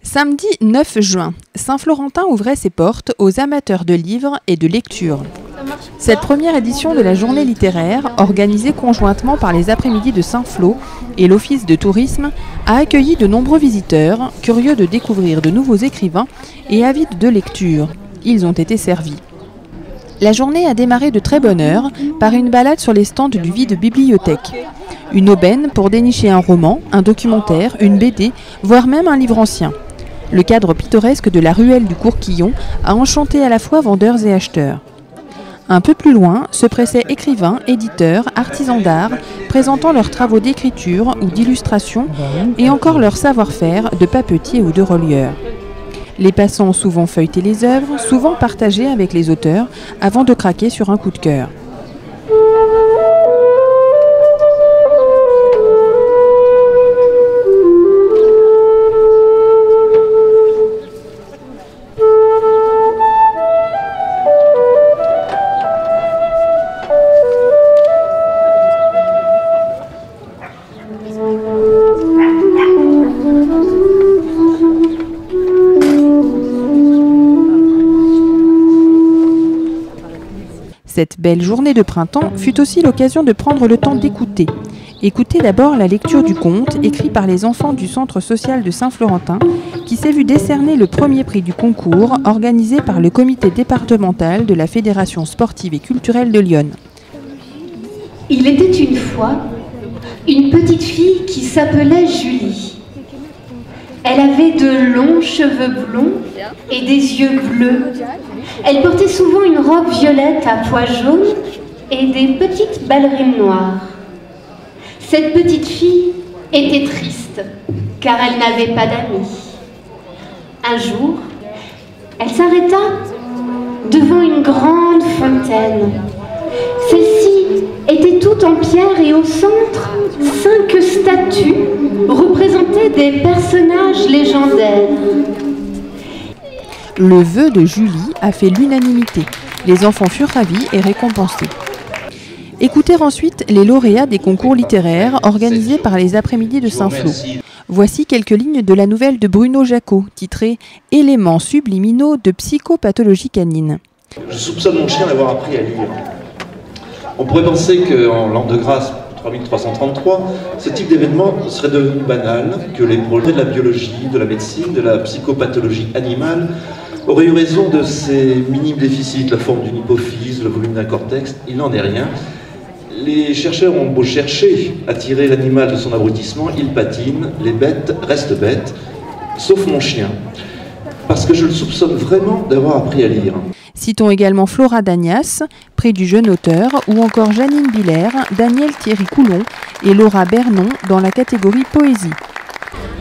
Samedi 9 juin, Saint-Florentin ouvrait ses portes aux amateurs de livres et de lecture. Cette première édition de la journée littéraire, organisée conjointement par les après-midi de Saint-Flour et l'Office de tourisme, a accueilli de nombreux visiteurs, curieux de découvrir de nouveaux écrivains et avides de lecture. Ils ont été servis. La journée a démarré de très bonne heure par une balade sur les stands du vide bibliothèque. Une aubaine pour dénicher un roman, un documentaire, une BD, voire même un livre ancien. Le cadre pittoresque de la ruelle du Courquillon a enchanté à la fois vendeurs et acheteurs. Un peu plus loin se pressaient écrivains, éditeurs, artisans d'art, présentant leurs travaux d'écriture ou d'illustration et encore leur savoir-faire de papetier ou de relieur. Les passants ont souvent feuilleté les œuvres, souvent partagées avec les auteurs, avant de craquer sur un coup de cœur. Cette belle journée de printemps fut aussi l'occasion de prendre le temps d'écouter. Écoutez d'abord la lecture du conte écrit par les enfants du Centre social de Saint-Florentin qui s'est vu décerner le premier prix du concours organisé par le comité départemental de la Fédération sportive et culturelle de Lyon. Il était une fois une petite fille qui s'appelait Julie. Elle avait de longs cheveux blonds et des yeux bleus. Elle portait souvent une robe violette à pois jaunes et des petites ballerines noires. Cette petite fille était triste, car elle n'avait pas d'amis. Un jour, elle s'arrêta devant une grande fontaine. Celle-ci était toute en pierre et au centre, 5 statues représentaient des personnages légendaires. Le vœu de Julie a fait l'unanimité. Les enfants furent ravis et récompensés. Écoutez ensuite les lauréats des concours littéraires organisés par les après-midi de Saint-Flour. Voici quelques lignes de la nouvelle de Bruno Jacot, titrée « Éléments subliminaux de psychopathologie canine ». Je soupçonne mon chien d'avoir appris à lire. On pourrait penser qu'en l'an de grâce 3333, ce type d'événement serait devenu banal, que les projets de la biologie, de la médecine, de la psychopathologie animale auraient eu raison de ces minimes déficits, la forme d'une hypophyse, le volume d'un cortex. Il n'en est rien. Les chercheurs ont beau chercher à tirer l'animal de son abrutissement, il patine, les bêtes restent bêtes, sauf mon chien. Parce que je le soupçonne vraiment d'avoir appris à lire. Citons également Flora Dagnas, prix du jeune auteur, ou encore Janine Biller, Daniel Thierry Coulon et Laura Bernon dans la catégorie poésie.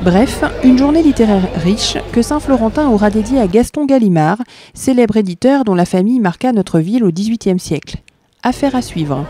Bref, une journée littéraire riche que Saint-Florentin aura dédiée à Gaston Gallimard, célèbre éditeur dont la famille marqua notre ville au XVIIIe siècle. Affaire à suivre.